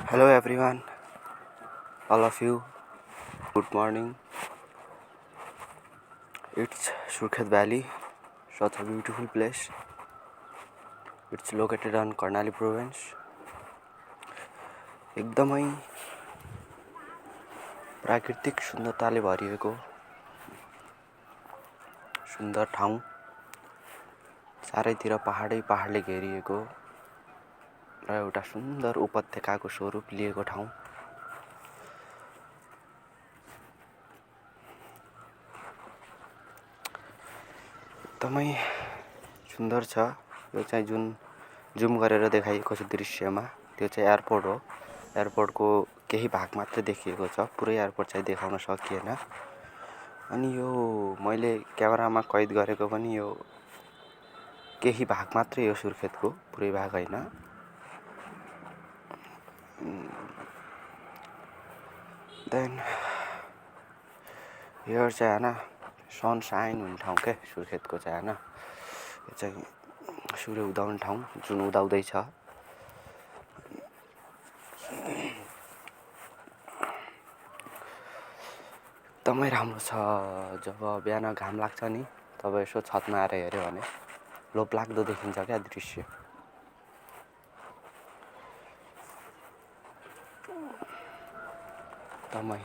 Hello everyone, all of you. Good morning. It's Surkhet Valley, such a beautiful place. It's located on Karnali province. एकदमै प्राकृतिक सुन्दरताले भरिएको सुन्दर ठाउँ. चारैतिर पहाडले घेरिएको र एउटा सुन्दर उपत्यकाको स्वरूप लिएको ठाउँ. एकदमै सुन्दर छ. यो चाहिँ जुम गरेर देखाइएको छ दृश्यमा. त्यो चाहिँ एयरपोर्ट हो. एयरपोर्टको केही भाग मात्र देखिएको छ. पुरै एयरपोर्ट चाहिँ देखाउन सकिएन. अनि यो मैले क्यामेरामा कैद गरेको पनि यो केही भाग मात्रै हो सुर्खेतको, पुरै भाग होइन. देन यो चाहिँ हैन सनसाइन हुने ठाउँ के सुर्खेतको चाहिँ हैन. यो चाहिँ सूर्य उदाउने ठाउँ, जुन उदाउँदैछ. एकदमै राम्रो छ. जब बिहान घाम लाग्छ नि, तब यसो छतमा आएर हेऱ्यो भने लोभलाग्दो देखिन्छ क्या दृश्य. एकदमै